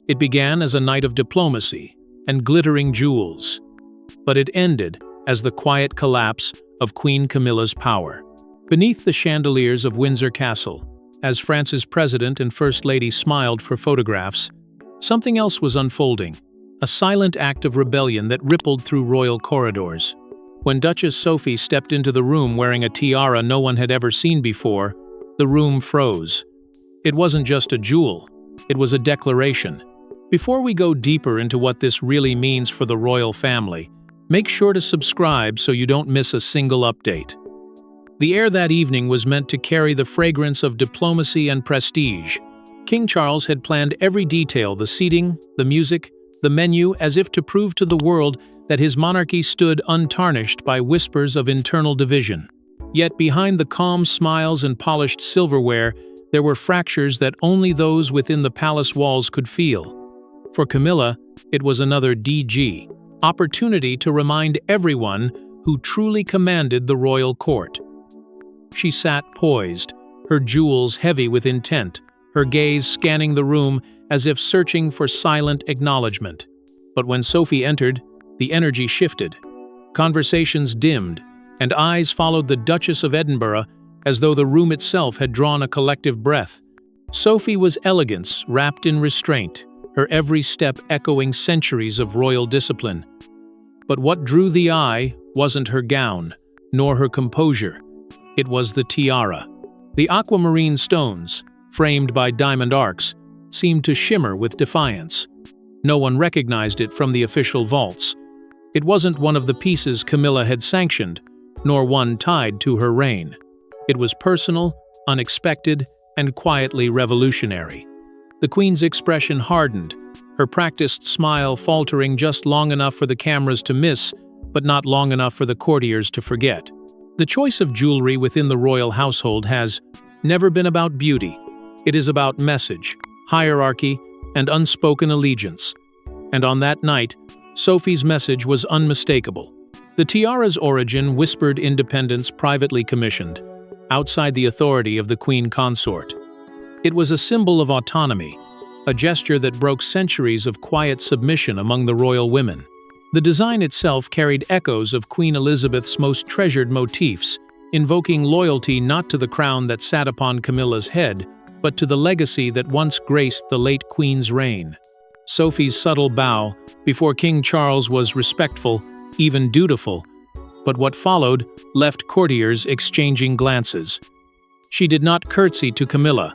It began as a night of diplomacy and glittering jewels, but it ended as the quiet collapse of Queen Camilla's power. Beneath the chandeliers of Windsor Castle, as France's president and first lady smiled for photographs, something else was unfolding, a silent act of rebellion that rippled through royal corridors. When Duchess Sophie stepped into the room wearing a tiara no one had ever seen before, the room froze. It wasn't just a jewel, it was a declaration. Before we go deeper into what this really means for the royal family, make sure to subscribe so you don't miss a single update. The air that evening was meant to carry the fragrance of diplomacy and prestige. King Charles had planned every detail, the seating, the music, the menu, as if to prove to the world that his monarchy stood untarnished by whispers of internal division. Yet behind the calm smiles and polished silverware, there were fractures that only those within the palace walls could feel. For Camilla, it was another DG, opportunity to remind everyone who truly commanded the royal court. She sat poised, her jewels heavy with intent, her gaze scanning the room as if searching for silent acknowledgement. But when Sophie entered, the energy shifted. Conversations dimmed, and eyes followed the Duchess of Edinburgh as though the room itself had drawn a collective breath. Sophie was elegance wrapped in restraint, her every step echoing centuries of royal discipline. But what drew the eye wasn't her gown, nor her composure. It was the tiara. The aquamarine stones, framed by diamond arcs, seemed to shimmer with defiance. No one recognized it from the official vaults. It wasn't one of the pieces Camilla had sanctioned, nor one tied to her reign. It was personal, unexpected, and quietly revolutionary. The Queen's expression hardened, her practiced smile faltering just long enough for the cameras to miss, but not long enough for the courtiers to forget. The choice of jewelry within the royal household has never been about beauty. It is about message, hierarchy, and unspoken allegiance. And on that night, Sophie's message was unmistakable. The tiara's origin whispered independence privately commissioned, outside the authority of the queen consort. It was a symbol of autonomy, a gesture that broke centuries of quiet submission among the royal women. The design itself carried echoes of Queen Elizabeth's most treasured motifs, invoking loyalty not to the crown that sat upon Camilla's head, but to the legacy that once graced the late Queen's reign. Sophie's subtle bow before King Charles was respectful, even dutiful, but what followed left courtiers exchanging glances. She did not curtsy to Camilla.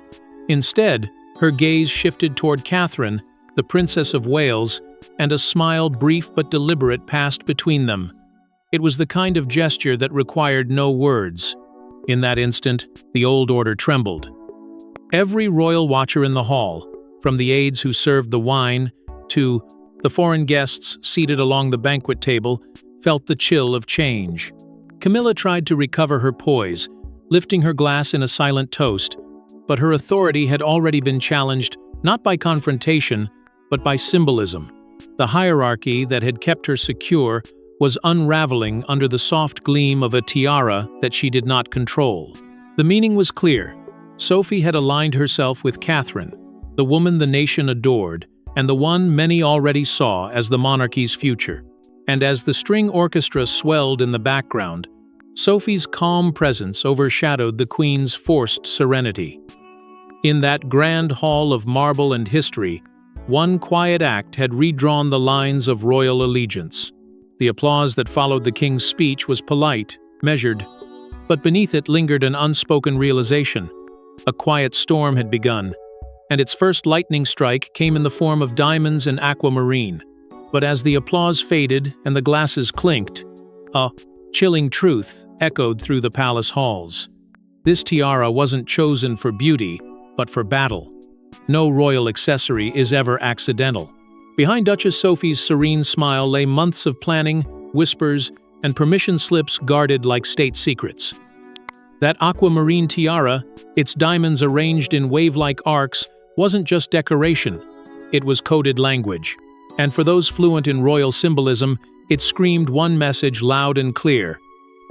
Instead, her gaze shifted toward Catherine, the Princess of Wales, and a smile, brief but deliberate, passed between them. It was the kind of gesture that required no words. In that instant, the old order trembled. Every royal watcher in the hall, from the aides who served the wine to the foreign guests seated along the banquet table, felt the chill of change. Camilla tried to recover her poise, lifting her glass in a silent toast, but her authority had already been challenged not by confrontation, but by symbolism. The hierarchy that had kept her secure was unraveling under the soft gleam of a tiara that she did not control. The meaning was clear. Sophie had aligned herself with Catherine, the woman the nation adored, and the one many already saw as the monarchy's future. And as the string orchestra swelled in the background, Sophie's calm presence overshadowed the Queen's forced serenity. In that grand hall of marble and history, one quiet act had redrawn the lines of royal allegiance. The applause that followed the king's speech was polite, measured, but beneath it lingered an unspoken realization. A quiet storm had begun, and its first lightning strike came in the form of diamonds and aquamarine. But as the applause faded and the glasses clinked, a chilling truth echoed through the palace halls. This tiara wasn't chosen for beauty, but for battle. No royal accessory is ever accidental. Behind Duchess Sophie's serene smile lay months of planning, whispers, and permission slips guarded like state secrets. That aquamarine tiara, its diamonds arranged in wave-like arcs, wasn't just decoration. It was coded language. And for those fluent in royal symbolism, it screamed one message loud and clear.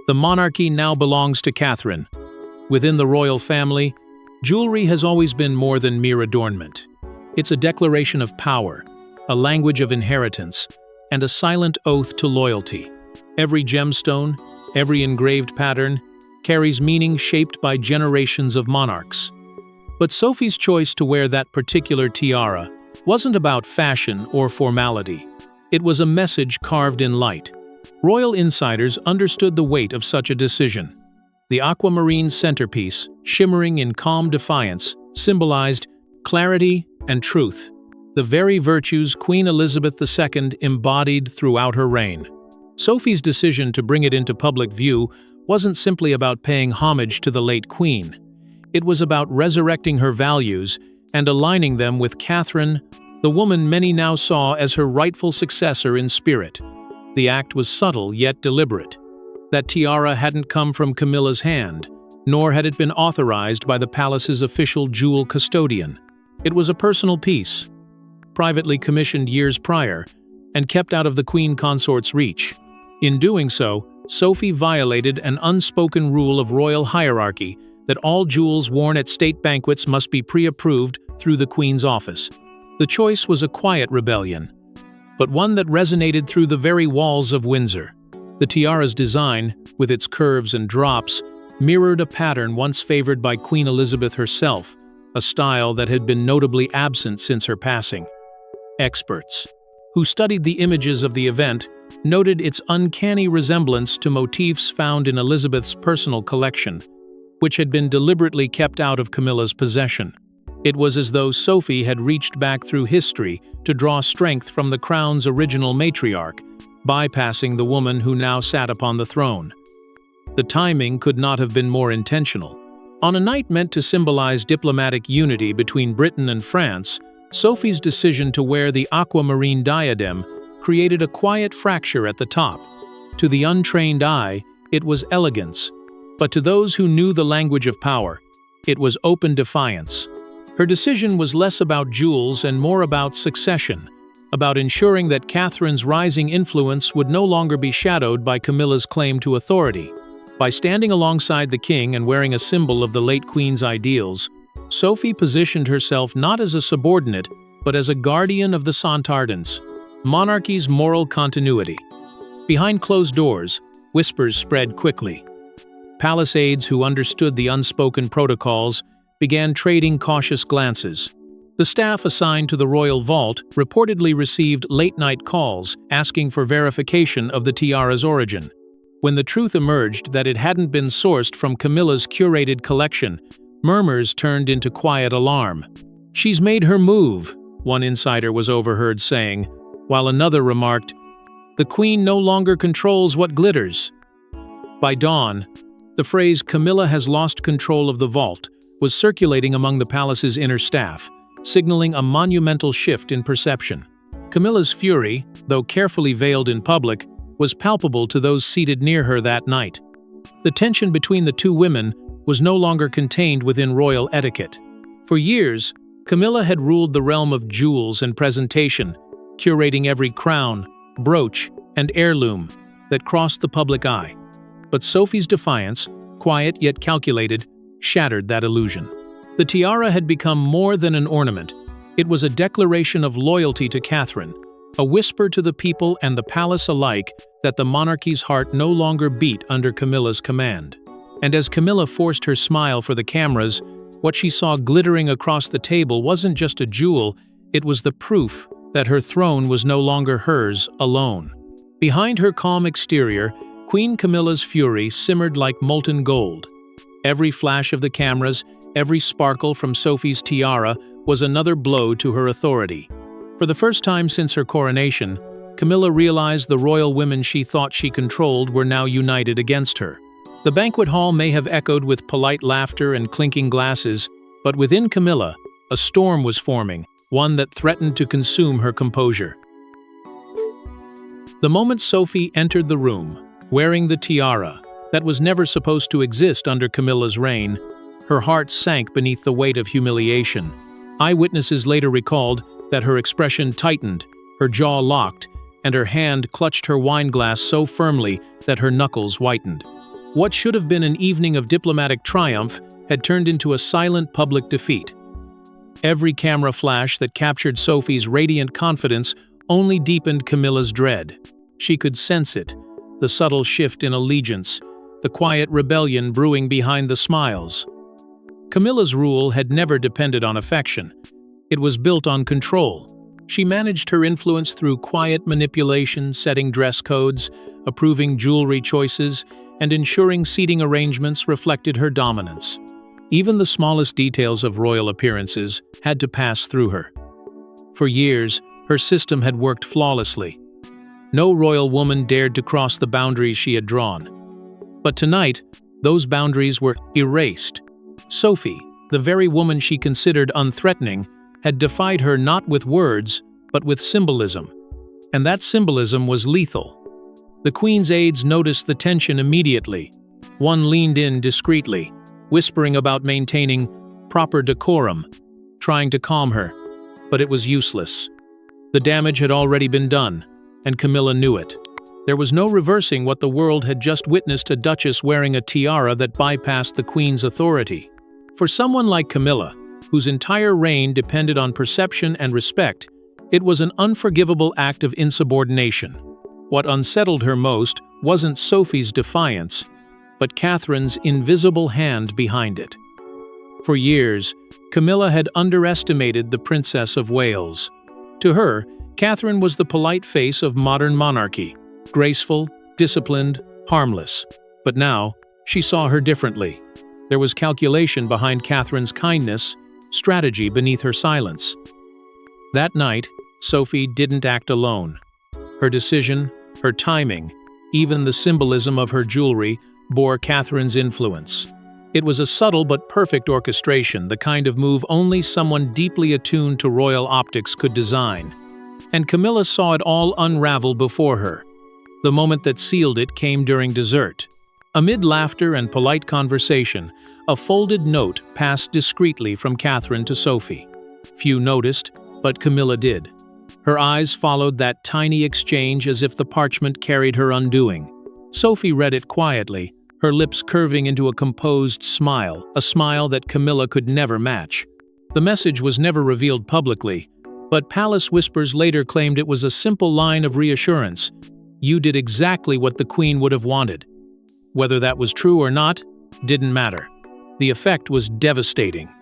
The monarchy now belongs to Catherine. Within the royal family, jewelry has always been more than mere adornment. It's a declaration of power, a language of inheritance, and a silent oath to loyalty. Every gemstone, every engraved pattern, carries meaning shaped by generations of monarchs. But Sophie's choice to wear that particular tiara wasn't about fashion or formality. It was a message carved in light. Royal insiders understood the weight of such a decision. The aquamarine centerpiece, shimmering in calm defiance, symbolized clarity and truth, the very virtues Queen Elizabeth II embodied throughout her reign. Sophie's decision to bring it into public view wasn't simply about paying homage to the late Queen. It was about resurrecting her values and aligning them with Catherine, the woman many now saw as her rightful successor in spirit. The act was subtle yet deliberate. That tiara hadn't come from Camilla's hand, nor had it been authorized by the palace's official jewel custodian. It was a personal piece, privately commissioned years prior, and kept out of the Queen Consort's reach. In doing so, Sophie violated an unspoken rule of royal hierarchy that all jewels worn at state banquets must be pre-approved through the Queen's office. The choice was a quiet rebellion, but one that resonated through the very walls of Windsor. The tiara's design, with its curves and drops, mirrored a pattern once favored by Queen Elizabeth herself, a style that had been notably absent since her passing. Experts, who studied the images of the event, noted its uncanny resemblance to motifs found in Elizabeth's personal collection, which had been deliberately kept out of Camilla's possession. It was as though Sophie had reached back through history to draw strength from the crown's original matriarch, bypassing the woman who now sat upon the throne. The timing could not have been more intentional. On a night meant to symbolize diplomatic unity between Britain and France, Sophie's decision to wear the aquamarine diadem created a quiet fracture at the top. To the untrained eye, it was elegance, but to those who knew the language of power, it was open defiance. Her decision was less about jewels and more about succession, about ensuring that Catherine's rising influence would no longer be shadowed by Camilla's claim to authority. By standing alongside the king and wearing a symbol of the late Queen's ideals, Sophie positioned herself not as a subordinate, but as a guardian of the Santardens, monarchy's moral continuity. Behind closed doors, whispers spread quickly. Palace aides who understood the unspoken protocols began trading cautious glances. The staff assigned to the royal vault reportedly received late-night calls asking for verification of the tiara's origin. When the truth emerged that it hadn't been sourced from Camilla's curated collection, murmurs turned into quiet alarm. "She's made her move," one insider was overheard saying, while another remarked, "The Queen no longer controls what glitters." By dawn, the phrase "Camilla has lost control of the vault" was circulating among the palace's inner staff, signaling a monumental shift in perception. Camilla's fury, though carefully veiled in public, was palpable to those seated near her that night. The tension between the two women was no longer contained within royal etiquette. For years, Camilla had ruled the realm of jewels and presentation, curating every crown, brooch, and heirloom that crossed the public eye. But Sophie's defiance, quiet yet calculated, shattered that illusion. The tiara had become more than an ornament. It was a declaration of loyalty to Catherine, a whisper to the people and the palace alike that the monarchy's heart no longer beat under Camilla's command. And as Camilla forced her smile for the cameras, what she saw glittering across the table wasn't just a jewel, it was the proof that her throne was no longer hers alone. Behind her calm exterior, Queen Camilla's fury simmered like molten gold. Every flash of the cameras, every sparkle from Sophie's tiara was another blow to her authority. For the first time since her coronation, Camilla realized the royal women she thought she controlled were now united against her. The banquet hall may have echoed with polite laughter and clinking glasses, but within Camilla, a storm was forming, one that threatened to consume her composure. The moment Sophie entered the room, wearing the tiara that was never supposed to exist under Camilla's reign, her heart sank beneath the weight of humiliation. Eyewitnesses later recalled that her expression tightened, her jaw locked, and her hand clutched her wineglass so firmly that her knuckles whitened. What should have been an evening of diplomatic triumph had turned into a silent public defeat. Every camera flash that captured Sophie's radiant confidence only deepened Camilla's dread. She could sense it, the subtle shift in allegiance, the quiet rebellion brewing behind the smiles. Camilla's rule had never depended on affection. It was built on control. She managed her influence through quiet manipulation, setting dress codes, approving jewelry choices, and ensuring seating arrangements reflected her dominance. Even the smallest details of royal appearances had to pass through her. For years, her system had worked flawlessly. No royal woman dared to cross the boundaries she had drawn. But tonight, those boundaries were erased. Sophie, the very woman she considered unthreatening, had defied her not with words, but with symbolism. And that symbolism was lethal. The Queen's aides noticed the tension immediately. One leaned in discreetly, whispering about maintaining proper decorum, trying to calm her. But it was useless. The damage had already been done, and Camilla knew it. There was no reversing what the world had just witnessed: a duchess wearing a tiara that bypassed the Queen's authority. For someone like Camilla, whose entire reign depended on perception and respect, it was an unforgivable act of insubordination. What unsettled her most wasn't Sophie's defiance, but Catherine's invisible hand behind it. For years, Camilla had underestimated the Princess of Wales. To her, Catherine was the polite face of modern monarchy, graceful, disciplined, harmless. But now, she saw her differently. There was calculation behind Catherine's kindness, strategy beneath her silence. That night, Sophie didn't act alone. Her decision, her timing, even the symbolism of her jewelry bore Catherine's influence. It was a subtle but perfect orchestration, the kind of move only someone deeply attuned to royal optics could design. And Camilla saw it all unravel before her. The moment that sealed it came during dessert. Amid laughter and polite conversation, a folded note passed discreetly from Catherine to Sophie. Few noticed, but Camilla did. Her eyes followed that tiny exchange as if the parchment carried her undoing. Sophie read it quietly, her lips curving into a composed smile, a smile that Camilla could never match. The message was never revealed publicly, but palace whispers later claimed it was a simple line of reassurance. You did exactly what the Queen would have wanted. Whether that was true or not, didn't matter. The effect was devastating.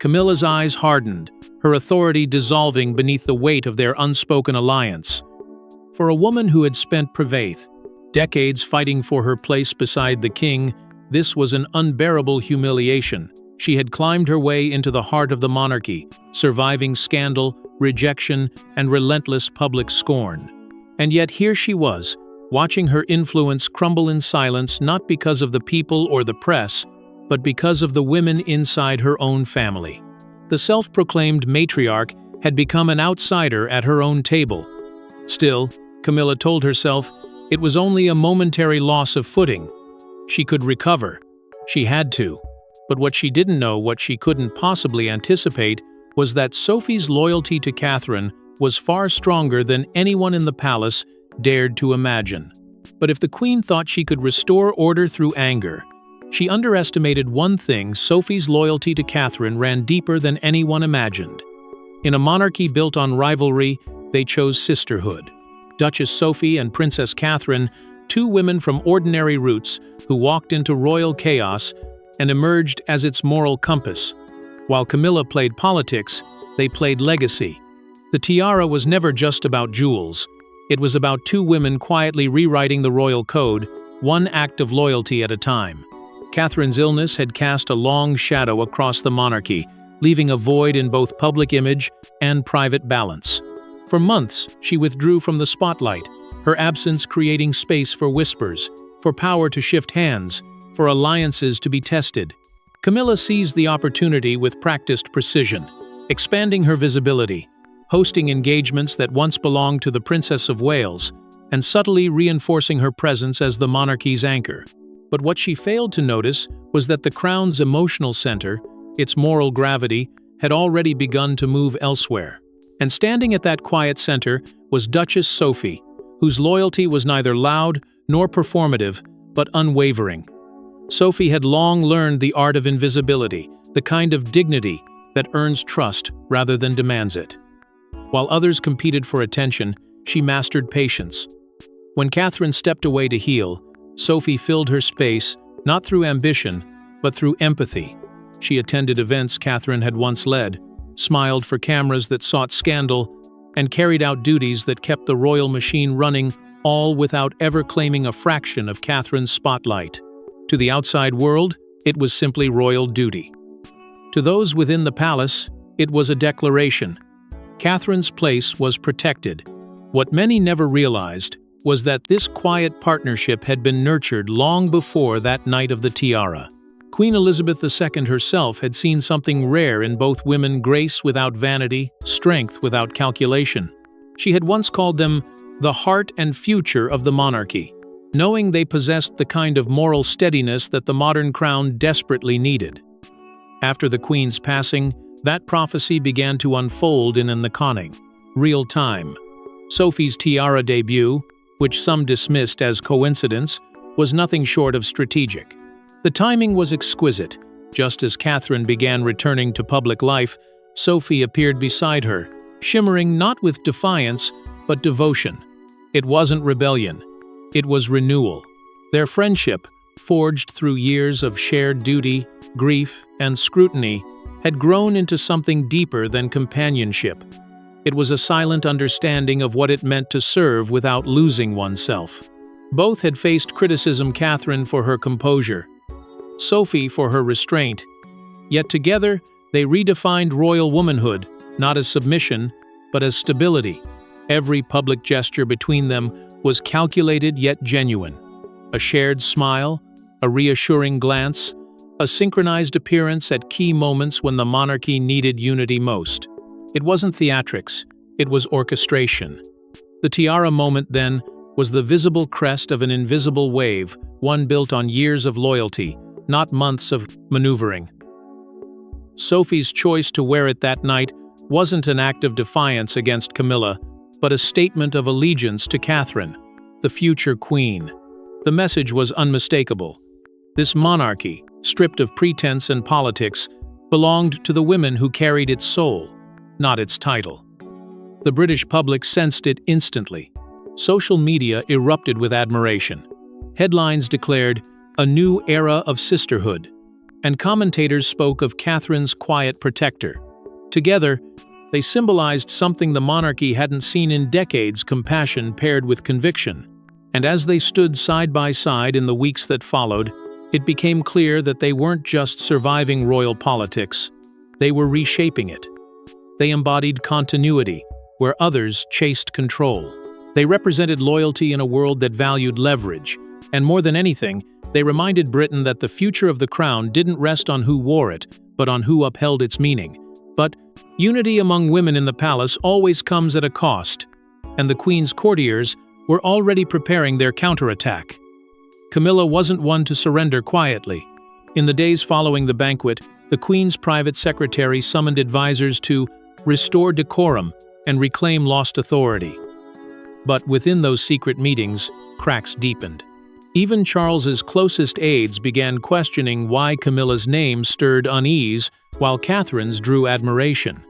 Camilla's eyes hardened, her authority dissolving beneath the weight of their unspoken alliance. For a woman who had spent decades fighting for her place beside the king, this was an unbearable humiliation. She had climbed her way into the heart of the monarchy, surviving scandal, rejection, and relentless public scorn. And yet here she was, watching her influence crumble in silence, not because of the people or the press, but because of the women inside her own family. The self-proclaimed matriarch had become an outsider at her own table. Still, Camilla told herself, it was only a momentary loss of footing. She could recover. She had to. But what she didn't know, what she couldn't possibly anticipate, was that Sophie's loyalty to Catherine was far stronger than anyone in the palace dared to imagine. But if the Queen thought she could restore order through anger, she underestimated one thing: Sophie's loyalty to Catherine ran deeper than anyone imagined. In a monarchy built on rivalry, they chose sisterhood. Duchess Sophie and Princess Catherine, two women from ordinary roots who walked into royal chaos and emerged as its moral compass. While Camilla played politics, they played legacy. The tiara was never just about jewels. It was about two women quietly rewriting the royal code, one act of loyalty at a time. Catherine's illness had cast a long shadow across the monarchy, leaving a void in both public image and private balance. For months, she withdrew from the spotlight, her absence creating space for whispers, for power to shift hands, for alliances to be tested. Camilla seized the opportunity with practiced precision, expanding her visibility, hosting engagements that once belonged to the Princess of Wales, and subtly reinforcing her presence as the monarchy's anchor. But what she failed to notice was that the crown's emotional center, its moral gravity, had already begun to move elsewhere. And standing at that quiet center was Duchess Sophie, whose loyalty was neither loud nor performative, but unwavering. Sophie had long learned the art of invisibility, the kind of dignity that earns trust rather than demands it. While others competed for attention, she mastered patience. When Catherine stepped away to heal, Sophie filled her space, not through ambition, but through empathy. She attended events Catherine had once led, smiled for cameras that sought scandal, and carried out duties that kept the royal machine running, all without ever claiming a fraction of Catherine's spotlight. To the outside world, it was simply royal duty. To those within the palace, it was a declaration. Catherine's place was protected. What many never realized was that this quiet partnership had been nurtured long before that night of the tiara. Queen Elizabeth II herself had seen something rare in both women: grace without vanity, strength without calculation. She had once called them the heart and future of the monarchy, knowing they possessed the kind of moral steadiness that the modern crown desperately needed. After the Queen's passing, that prophecy began to unfold in an iconic, real time. Sophie's tiara debut, which some dismissed as coincidence, was nothing short of strategic. The timing was exquisite. Just as Catherine began returning to public life, Sophie appeared beside her, shimmering not with defiance, but devotion. It wasn't rebellion. It was renewal. Their friendship, forged through years of shared duty, grief, and scrutiny, had grown into something deeper than companionship. It was a silent understanding of what it meant to serve without losing oneself. Both had faced criticism: Catherine for her composure, Sophie for her restraint. Yet together, they redefined royal womanhood, not as submission, but as stability. Every public gesture between them was calculated yet genuine. A shared smile, a reassuring glance, a synchronized appearance at key moments when the monarchy needed unity most. It wasn't theatrics, it was orchestration. The tiara moment, then, was the visible crest of an invisible wave, one built on years of loyalty, not months of maneuvering. Sophie's choice to wear it that night wasn't an act of defiance against Camilla, but a statement of allegiance to Catherine, the future queen. The message was unmistakable. This monarchy, stripped of pretense and politics, belonged to the women who carried its soul, not its title. The British public sensed it instantly. Social media erupted with admiration. Headlines declared, "A new era of sisterhood," and commentators spoke of Catherine's quiet protector. Together, they symbolized something the monarchy hadn't seen in decades: compassion paired with conviction. And as they stood side by side in the weeks that followed, it became clear that they weren't just surviving royal politics, they were reshaping it. They embodied continuity, where others chased control. They represented loyalty in a world that valued leverage, and more than anything, they reminded Britain that the future of the crown didn't rest on who wore it, but on who upheld its meaning. But unity among women in the palace always comes at a cost, and the Queen's courtiers were already preparing their counterattack. Camilla wasn't one to surrender quietly. In the days following the banquet, the Queen's private secretary summoned advisors to restore decorum and reclaim lost authority. But within those secret meetings, cracks deepened. Even Charles's closest aides began questioning why Camilla's name stirred unease while Catherine's drew admiration.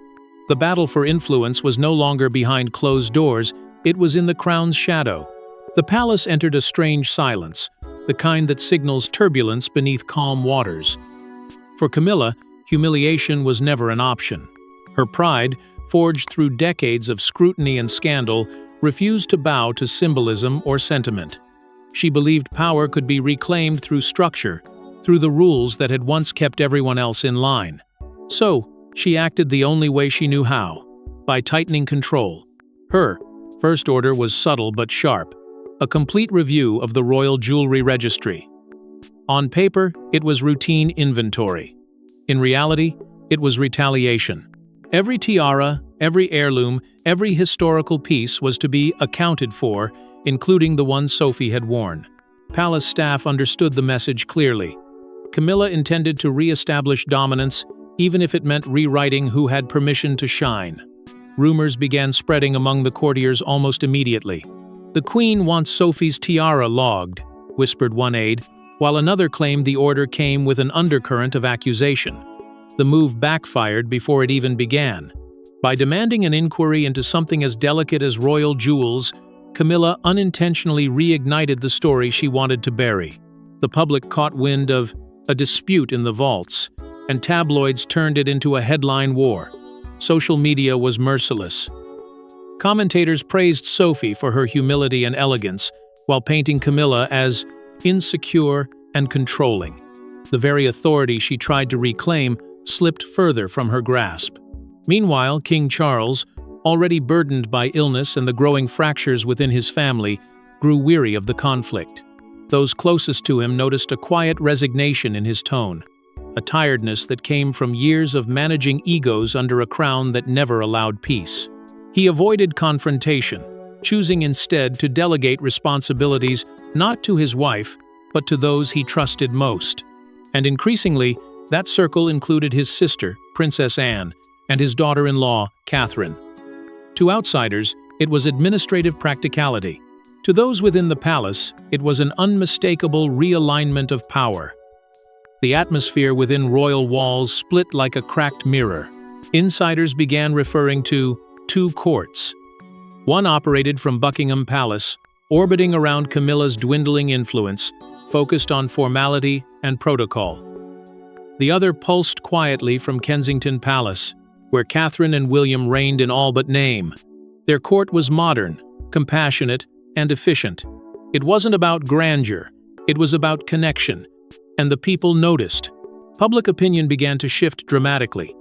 The battle for influence was no longer behind closed doors, it was in the crown's shadow. The palace entered a strange silence, the kind that signals turbulence beneath calm waters. For Camilla, humiliation was never an option. Her pride, forged through decades of scrutiny and scandal, refused to bow to symbolism or sentiment. She believed power could be reclaimed through structure, through the rules that had once kept everyone else in line. So, she acted the only way she knew how, by tightening control. Her first order was subtle but sharp, a complete review of the royal jewelry registry. On paper, it was routine inventory. In reality, it was retaliation. Every tiara, every heirloom, every historical piece was to be accounted for, including the one Sophie had worn. Palace staff understood the message clearly. Camilla intended to re-establish dominance, even if it meant rewriting who had permission to shine. Rumors began spreading among the courtiers almost immediately. "The Queen wants Sophie's tiara logged," whispered one aide, while another claimed the order came with an undercurrent of accusation. the move backfired before it even began. By demanding an inquiry into something as delicate as royal jewels, Camilla unintentionally reignited the story she wanted to bury. The public caught wind of a dispute in the vaults, and tabloids turned it into a headline war. Social media was merciless. Commentators praised Sophie for her humility and elegance, while painting Camilla as insecure and controlling. The very authority she tried to reclaim slipped further from her grasp. Meanwhile, King Charles, already burdened by illness and the growing fractures within his family, grew weary of the conflict. Those closest to him noticed a quiet resignation in his tone, a tiredness that came from years of managing egos under a crown that never allowed peace. He avoided confrontation, choosing instead to delegate responsibilities not to his wife, but to those he trusted most. And increasingly, that circle included his sister, Princess Anne, and his daughter-in-law, Catherine. To outsiders, it was administrative practicality. To those within the palace, it was an unmistakable realignment of power. The atmosphere within royal walls split like a cracked mirror. Insiders began referring to two courts. One operated from Buckingham Palace, orbiting around Camilla's dwindling influence, focused on formality and protocol. The other pulsed quietly from Kensington Palace, where Catherine and William reigned in all but name. Their court was modern, compassionate, and efficient. It wasn't about grandeur, it was about connection, and the people noticed. Public opinion began to shift dramatically,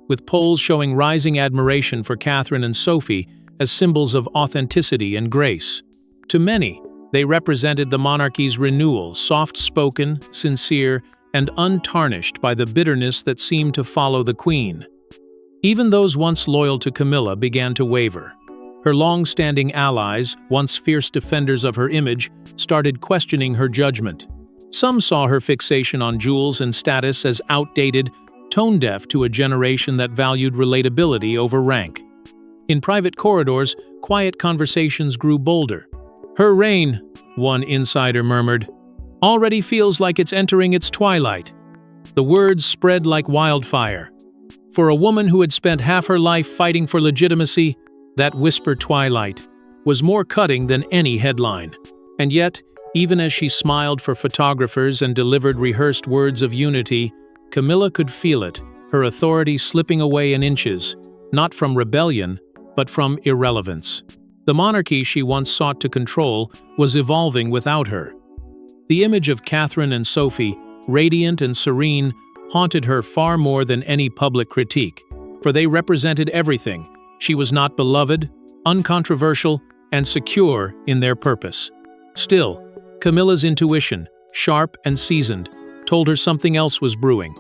with polls showing rising admiration for Catherine and Sophie as symbols of authenticity and grace. To many, they represented the monarchy's renewal, soft-spoken, sincere, and untarnished by the bitterness that seemed to follow the Queen. Even those once loyal to Camilla began to waver. Her long-standing allies, once fierce defenders of her image, started questioning her judgment. Some saw her fixation on jewels and status as outdated, tone-deaf to a generation that valued relatability over rank. In private corridors, quiet conversations grew bolder. "Her reign," one insider murmured, "already feels like it's entering its twilight." The words spread like wildfire. For a woman who had spent half her life fighting for legitimacy, that whisper twilight was more cutting than any headline. And yet, even as she smiled for photographers and delivered rehearsed words of unity, Camilla could feel it, her authority slipping away in inches, not from rebellion, but from irrelevance. The monarchy she once sought to control was evolving without her. The image of Catherine and Sophie, radiant and serene, haunted her far more than any public critique, for they represented everything. She was not beloved, uncontroversial, and secure in their purpose. Still, Camilla's intuition, sharp and seasoned, told her something else was brewing.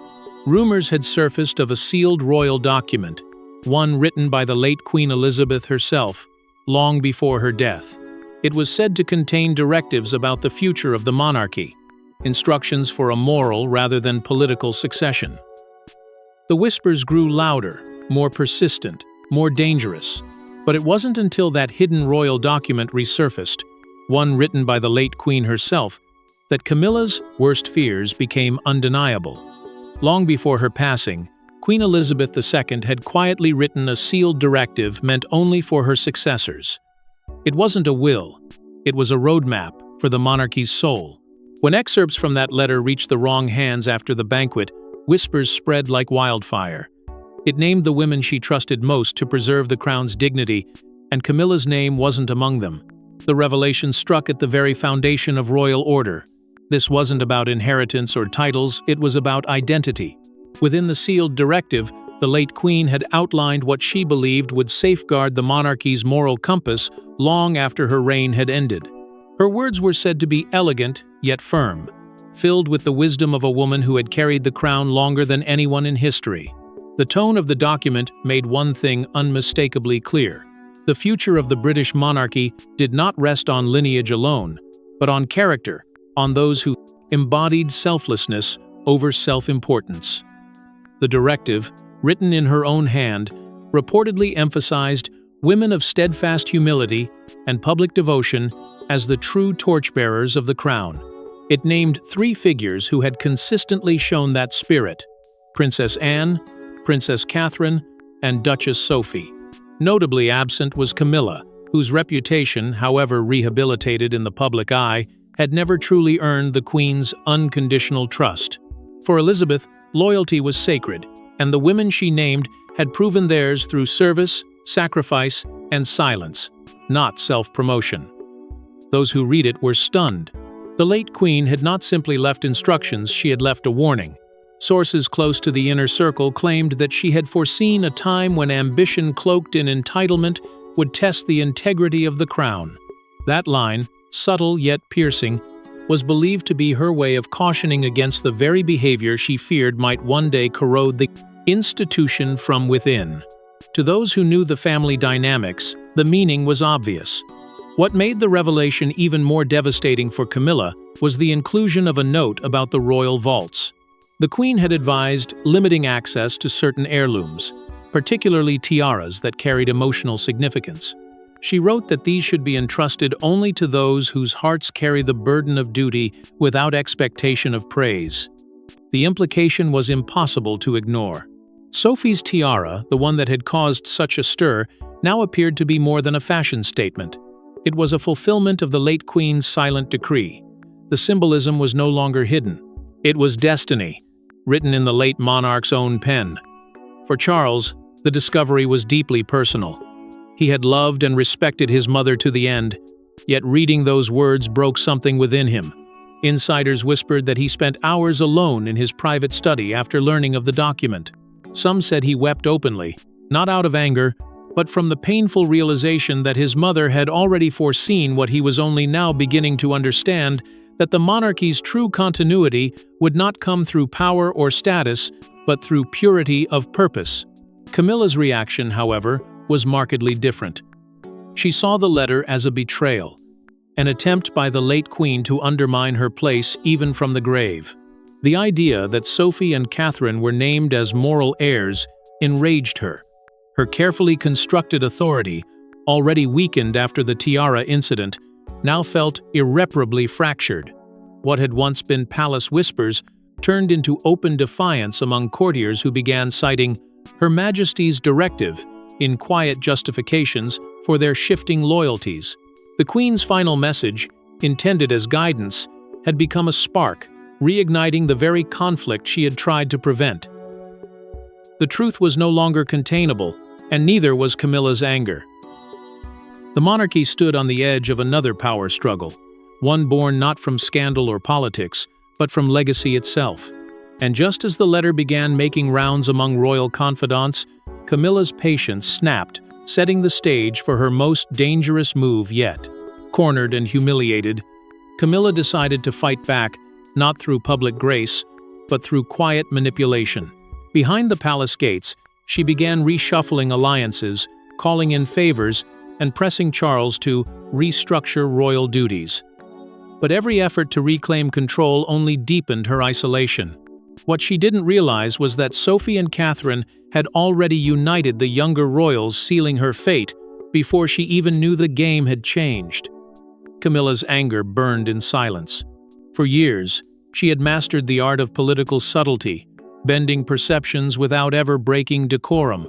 Rumors had surfaced of a sealed royal document, one written by the late Queen Elizabeth herself, long before her death. It was said to contain directives about the future of the monarchy, instructions for a moral rather than political succession. The whispers grew louder, more persistent, more dangerous, but it wasn't until that hidden royal document resurfaced, one written by the late Queen herself, that Camilla's worst fears became undeniable. Long before her passing, Queen Elizabeth II had quietly written a sealed directive meant only for her successors. It wasn't a will, it was a roadmap for the monarchy's soul. When excerpts from that letter reached the wrong hands after the banquet, whispers spread like wildfire. It named the women she trusted most to preserve the crown's dignity, and Camilla's name wasn't among them. The revelation struck at the very foundation of royal order. This wasn't about inheritance or titles, it was about identity. Within the sealed directive, the late Queen had outlined what she believed would safeguard the monarchy's moral compass long after her reign had ended. Her words were said to be elegant, yet firm, filled with the wisdom of a woman who had carried the crown longer than anyone in history. The tone of the document made one thing unmistakably clear. The future of the British monarchy did not rest on lineage alone, but on character, on those who embodied selflessness over self-importance. The directive, written in her own hand, reportedly emphasized women of steadfast humility and public devotion as the true torchbearers of the crown. It named 3 figures who had consistently shown that spirit: Princess Anne, Princess Catherine, and Duchess Sophie. Notably absent was Camilla, whose reputation, however rehabilitated in the public eye, had never truly earned the Queen's unconditional trust. For Elizabeth, loyalty was sacred, and the women she named had proven theirs through service, sacrifice, and silence, not self-promotion. Those who read it were stunned. The late Queen had not simply left instructions, she had left a warning. Sources close to the inner circle claimed that she had foreseen a time when ambition cloaked in entitlement would test the integrity of the crown. That line, subtle yet piercing, was believed to be her way of cautioning against the very behavior she feared might one day corrode the institution from within. To those who knew the family dynamics, the meaning was obvious. What made the revelation even more devastating for Camilla was the inclusion of a note about the royal vaults. The Queen had advised limiting access to certain heirlooms, particularly tiaras that carried emotional significance. She wrote that these should be entrusted only to those whose hearts carry the burden of duty without expectation of praise. The implication was impossible to ignore. Sophie's tiara, the one that had caused such a stir, now appeared to be more than a fashion statement. It was a fulfillment of the late Queen's silent decree. The symbolism was no longer hidden. It was destiny, written in the late monarch's own pen. For Charles, the discovery was deeply personal. He had loved and respected his mother to the end, yet reading those words broke something within him. Insiders whispered that he spent hours alone in his private study after learning of the document. Some said he wept openly, not out of anger, but from the painful realization that his mother had already foreseen what he was only now beginning to understand, that the monarchy's true continuity would not come through power or status, but through purity of purpose. Camilla's reaction, however, was markedly different. She saw the letter as a betrayal, an attempt by the late Queen to undermine her place even from the grave. The idea that Sophie and Catherine were named as moral heirs enraged her. Her carefully constructed authority, already weakened after the tiara incident, now felt irreparably fractured. What had once been palace whispers turned into open defiance among courtiers who began citing Her Majesty's directive in quiet justifications for their shifting loyalties. The Queen's final message, intended as guidance, had become a spark, reigniting the very conflict she had tried to prevent. The truth was no longer containable, and neither was Camilla's anger. The monarchy stood on the edge of another power struggle, one born not from scandal or politics, but from legacy itself. And just as the letter began making rounds among royal confidants, Camilla's patience snapped, setting the stage for her most dangerous move yet. Cornered and humiliated, Camilla decided to fight back, not through public grace, but through quiet manipulation. Behind the palace gates, she began reshuffling alliances, calling in favors, and pressing Charles to restructure royal duties. But every effort to reclaim control only deepened her isolation. What she didn't realize was that Sophie and Catherine had already united the younger royals, sealing her fate before she even knew the game had changed. Camilla's anger burned in silence. For years, she had mastered the art of political subtlety, bending perceptions without ever breaking decorum.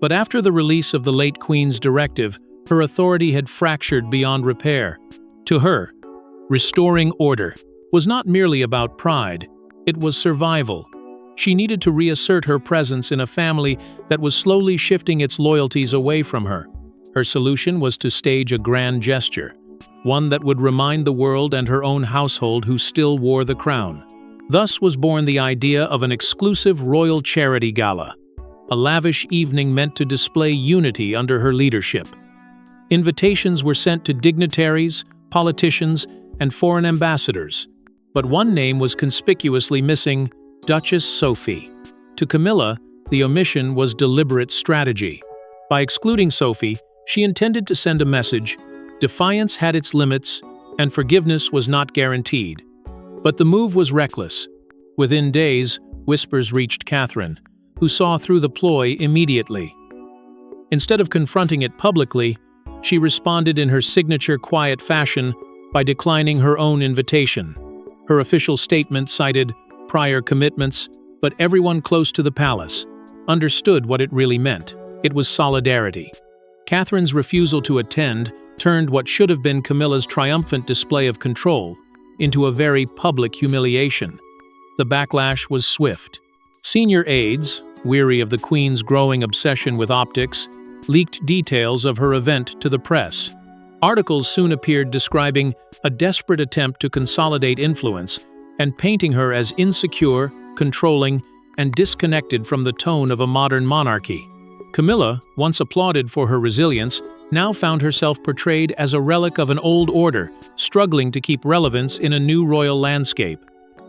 But after the release of the late Queen's directive, her authority had fractured beyond repair. To her, restoring order was not merely about pride, it was survival. She needed to reassert her presence in a family that was slowly shifting its loyalties away from her. Her solution was to stage a grand gesture, one that would remind the world and her own household who still wore the crown. Thus was born the idea of an exclusive royal charity gala, a lavish evening meant to display unity under her leadership. Invitations were sent to dignitaries, politicians, and foreign ambassadors, but one name was conspicuously missing: Duchess Sophie. To Camilla, the omission was deliberate strategy. By excluding Sophie, she intended to send a message: defiance had its limits, and forgiveness was not guaranteed. But the move was reckless. Within days, whispers reached Catherine, who saw through the ploy immediately. Instead of confronting it publicly, she responded in her signature quiet fashion by declining her own invitation. Her official statement cited prior commitments, But everyone close to the palace understood what it really meant. It was solidarity. Catherine's refusal to attend turned what should have been Camilla's triumphant display of control into a very public humiliation. The backlash was swift. Senior aides, weary of the Queen's growing obsession with optics, leaked details of her event to the press. Articles soon appeared describing a desperate attempt to consolidate influence and painting her as insecure, controlling, and disconnected from the tone of a modern monarchy. Camilla, once applauded for her resilience, now found herself portrayed as a relic of an old order, struggling to keep relevance in a new royal landscape.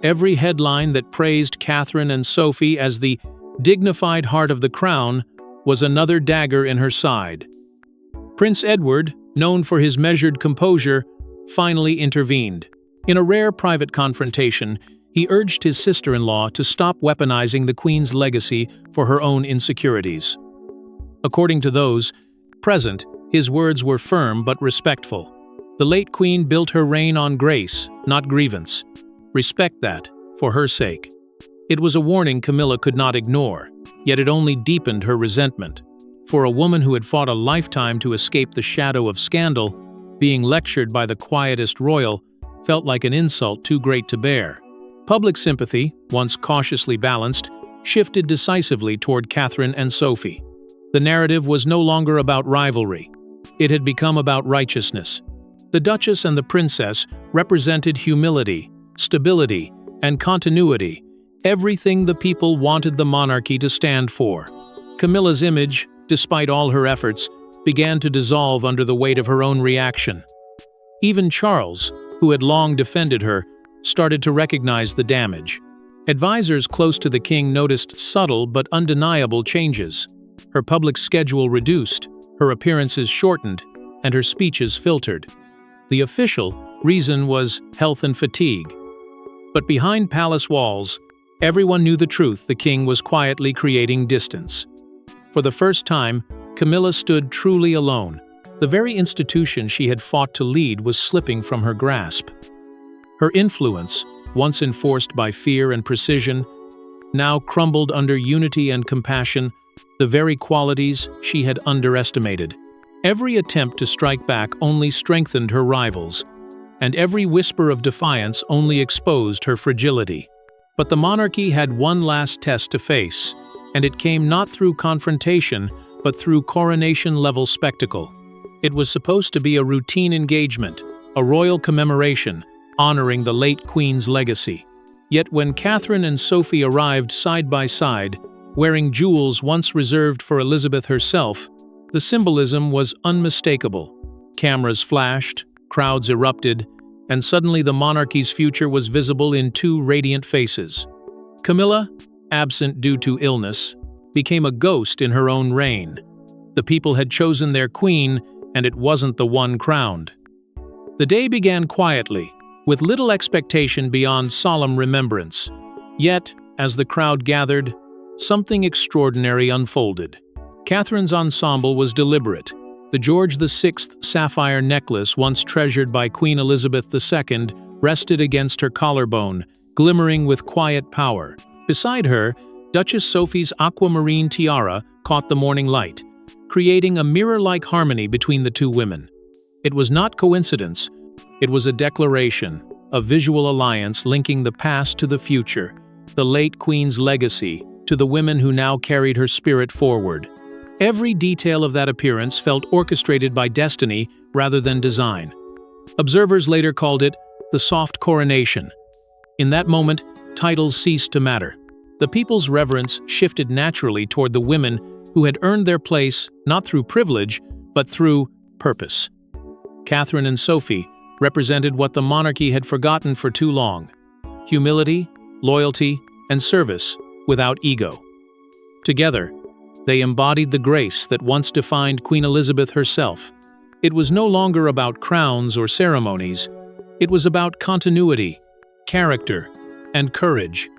Every headline that praised Catherine and Sophie as the dignified heart of the crown was another dagger in her side. Prince Edward, known for his measured composure, finally intervened. In a rare private confrontation, he urged his sister-in-law to stop weaponizing the Queen's legacy for her own insecurities. According to those present, his words were firm but respectful. The late Queen built her reign on grace, not grievance. Respect that, for her sake. It was a warning Camilla could not ignore, yet it only deepened her resentment. For a woman who had fought a lifetime to escape the shadow of scandal, being lectured by the quietest royal felt like an insult too great to bear. Public sympathy, once cautiously balanced, shifted decisively toward Catherine and Sophie. The narrative was no longer about rivalry. It had become about righteousness. The Duchess and the Princess represented humility, stability, and continuity, everything the people wanted the monarchy to stand for. Camilla's image, despite all her efforts, began to dissolve under the weight of her own reaction. Even Charles, who had long defended her, started to recognize the damage. Advisors close to the king noticed subtle but undeniable changes. Her public schedule reduced, her appearances shortened, and her speeches filtered. The official reason was health and fatigue. But behind palace walls, everyone knew the truth: the king was quietly creating distance. For the first time, Camilla stood truly alone. The very institution she had fought to lead was slipping from her grasp. Her influence, once enforced by fear and precision, now crumbled under unity and compassion, the very qualities she had underestimated. Every attempt to strike back only strengthened her rivals, and every whisper of defiance only exposed her fragility. But the monarchy had one last test to face, and it came not through confrontation, but through coronation-level spectacle. It was supposed to be a routine engagement, a royal commemoration, honoring the late Queen's legacy. Yet when Catherine and Sophie arrived side by side, wearing jewels once reserved for Elizabeth herself, the symbolism was unmistakable. Cameras flashed, crowds erupted, and suddenly the monarchy's future was visible in two radiant faces. Camilla, absent due to illness, became a ghost in her own reign. The people had chosen their queen, and it wasn't the one crowned. The day began quietly, with little expectation beyond solemn remembrance. Yet, as the crowd gathered, something extraordinary unfolded. Catherine's ensemble was deliberate. The George VI sapphire necklace, once treasured by Queen Elizabeth II, rested against her collarbone, glimmering with quiet power. Beside her, Duchess Sophie's aquamarine tiara caught the morning light, creating a mirror-like harmony between the two women. It was not coincidence. It was a declaration, a visual alliance linking the past to the future, the late Queen's legacy to the women who now carried her spirit forward. Every detail of that appearance felt orchestrated by destiny rather than design. Observers later called it the soft coronation. In that moment, titles ceased to matter. The people's reverence shifted naturally toward the women who had earned their place not through privilege, but through purpose. Catherine and Sophie represented what the monarchy had forgotten for too long: humility, loyalty, and service without ego. Together, they embodied the grace that once defined Queen Elizabeth herself. It was no longer about crowns or ceremonies. It was about continuity, character, and courage.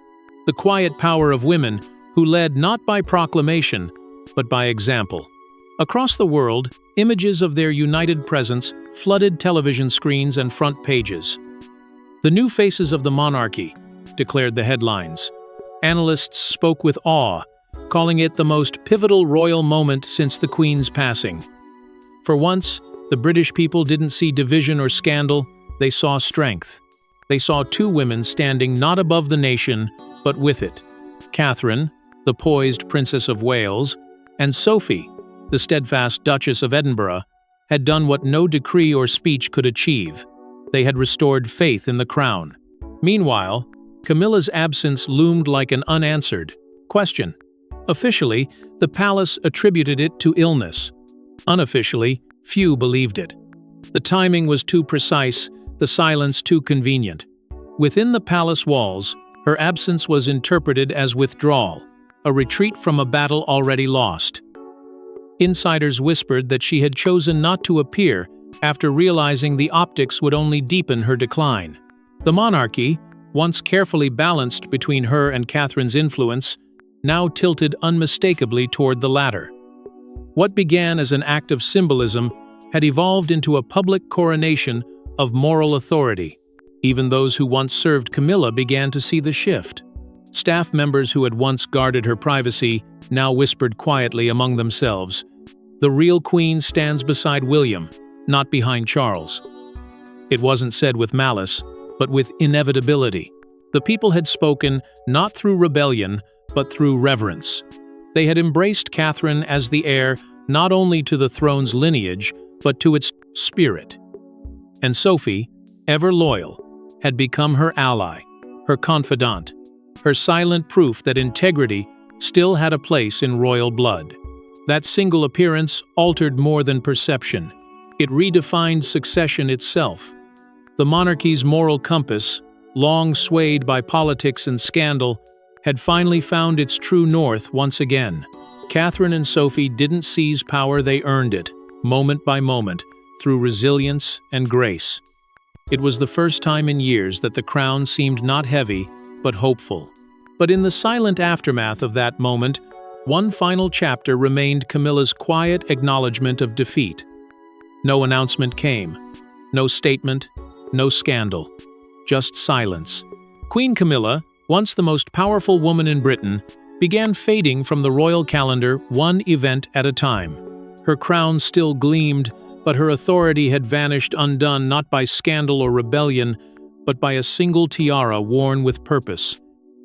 The quiet power of women who led not by proclamation, but by example. Across the world, images of their united presence flooded television screens and front pages. "The new faces of the monarchy," declared the headlines. Analysts spoke with awe, calling it the most pivotal royal moment since the Queen's passing. For once, the British people didn't see division or scandal, they saw strength. They saw two women standing not above the nation, but with it. Catherine, the poised Princess of Wales, and Sophie, the steadfast Duchess of Edinburgh, had done what no decree or speech could achieve. They had restored faith in the crown. Meanwhile, Camilla's absence loomed like an unanswered question. Officially, the palace attributed it to illness. Unofficially, few believed it. The timing was too precise, the silence too convenient. Within the palace walls, her absence was interpreted as withdrawal, a retreat from a battle already lost. Insiders whispered that she had chosen not to appear after realizing the optics would only deepen her decline. The monarchy, once carefully balanced between her and Catherine's influence, now tilted unmistakably toward the latter. What began as an act of symbolism had evolved into a public coronation of moral authority. Even those who once served Camilla began to see the shift. Staff members who had once guarded her privacy now whispered quietly among themselves, "The real Queen stands beside William, not behind Charles." It wasn't said with malice, but with inevitability. The people had spoken not through rebellion, but through reverence. They had embraced Catherine as the heir not only to the throne's lineage, but to its spirit. And Sophie, ever loyal, had become her ally, her confidant, her silent proof that integrity still had a place in royal blood. That single appearance altered more than perception. It redefined succession itself. The monarchy's moral compass, long swayed by politics and scandal, had finally found its true north once again. Catherine and Sophie didn't seize power, they earned it, moment by moment, through resilience and grace. It was the first time in years that the crown seemed not heavy, but hopeful. But in the silent aftermath of that moment, one final chapter remained: Camilla's quiet acknowledgement of defeat. No announcement came, no statement, no scandal, just silence. Queen Camilla, once the most powerful woman in Britain, began fading from the royal calendar one event at a time. Her crown still gleamed, but her authority had vanished undone not by scandal or rebellion, but by a single tiara worn with purpose.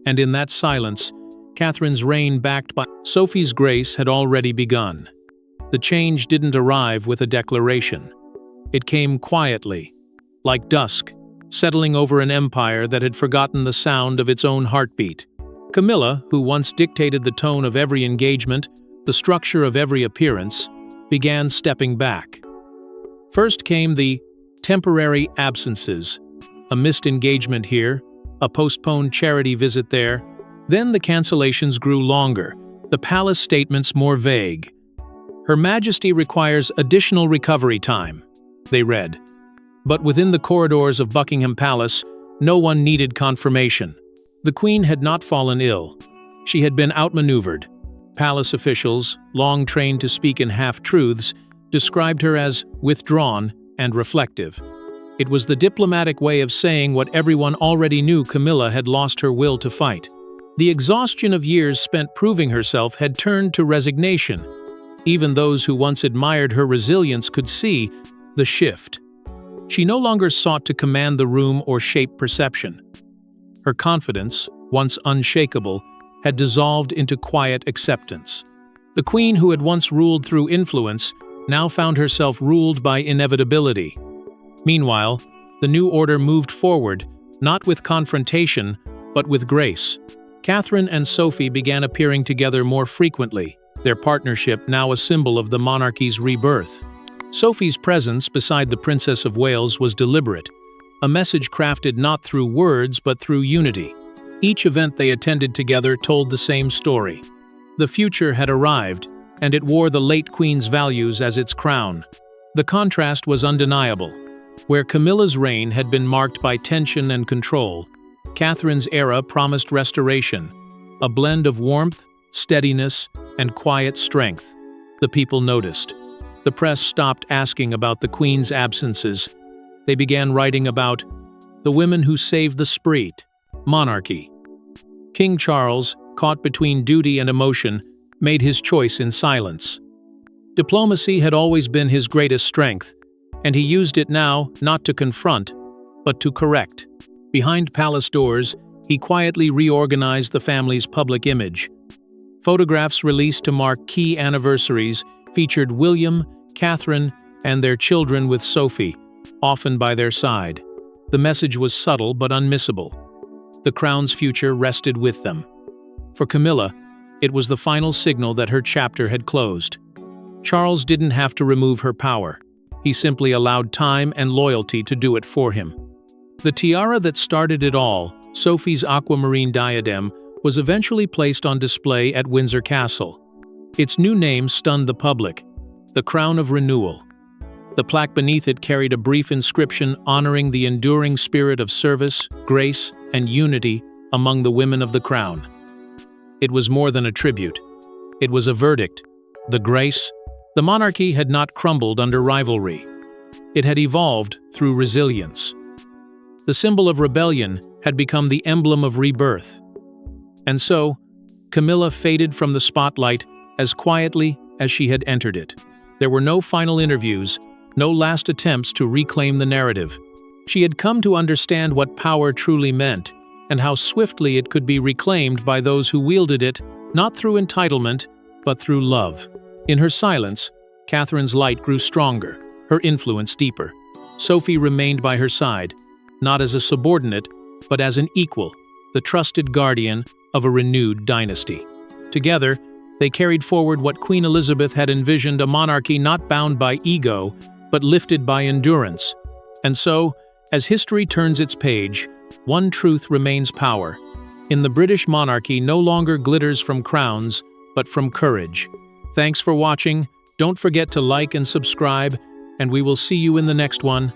And in that silence, Catherine's reign backed by Sophie's grace had already begun. The change didn't arrive with a declaration. It came quietly, like dusk, settling over an empire that had forgotten the sound of its own heartbeat. Camilla, who once dictated the tone of every engagement, the structure of every appearance, began stepping back. First came the temporary absences, a missed engagement here, a postponed charity visit there. Then the cancellations grew longer, the palace statements more vague. "Her Majesty requires additional recovery time," they read. But within the corridors of Buckingham Palace, no one needed confirmation. The Queen had not fallen ill. She had been outmaneuvered. Palace officials, long trained to speak in half-truths, described her as withdrawn and reflective. It was the diplomatic way of saying what everyone already knew: Camilla had lost her will to fight. The exhaustion of years spent proving herself had turned to resignation. Even those who once admired her resilience could see the shift. She no longer sought to command the room or shape perception. Her confidence, once unshakable, had dissolved into quiet acceptance. The Queen, who had once ruled through influence, now found herself ruled by inevitability. Meanwhile, the new order moved forward, not with confrontation, but with grace. Catherine and Sophie began appearing together more frequently, their partnership now a symbol of the monarchy's rebirth. Sophie's presence beside the Princess of Wales was deliberate, a message crafted not through words but through unity. Each event they attended together told the same story. The future had arrived, and it wore the late Queen's values as its crown. The contrast was undeniable. Where Camilla's reign had been marked by tension and control, Catherine's era promised restoration, a blend of warmth, steadiness, and quiet strength. The people noticed. The press stopped asking about the Queen's absences. They began writing about the women who saved the spree, monarchy. King Charles, caught between duty and emotion, made his choice in silence. Diplomacy had always been his greatest strength, and he used it now not to confront, but to correct. Behind palace doors, he quietly reorganized the family's public image. Photographs released to mark key anniversaries featured William, Catherine, and their children with Sophie, often by their side. The message was subtle but unmissable. The crown's future rested with them. For Camilla, it was the final signal that her chapter had closed. Charles didn't have to remove her power. He simply allowed time and loyalty to do it for him. The tiara that started it all, Sophie's aquamarine diadem, was eventually placed on display at Windsor Castle. Its new name stunned the public, the Crown of Renewal. The plaque beneath it carried a brief inscription honoring the enduring spirit of service, grace, and unity among the women of the crown. It was more than a tribute. It was a verdict. The monarchy had not crumbled under rivalry. It had evolved through resilience. The symbol of rebellion had become the emblem of rebirth. And so, Camilla faded from the spotlight as quietly as she had entered it. There were no final interviews, no last attempts to reclaim the narrative. She had come to understand what power truly meant, and how swiftly it could be reclaimed by those who wielded it, not through entitlement, but through love. In her silence, Catherine's light grew stronger, her influence deeper. Sophie remained by her side, not as a subordinate, but as an equal, the trusted guardian of a renewed dynasty. Together, they carried forward what Queen Elizabeth had envisioned, a monarchy not bound by ego, but lifted by endurance. And so, as history turns its page, one truth remains power. In the British monarchy no longer glitters from crowns, but from courage. Thanks for watching. Don't forget to like and subscribe, and we will see you in the next one.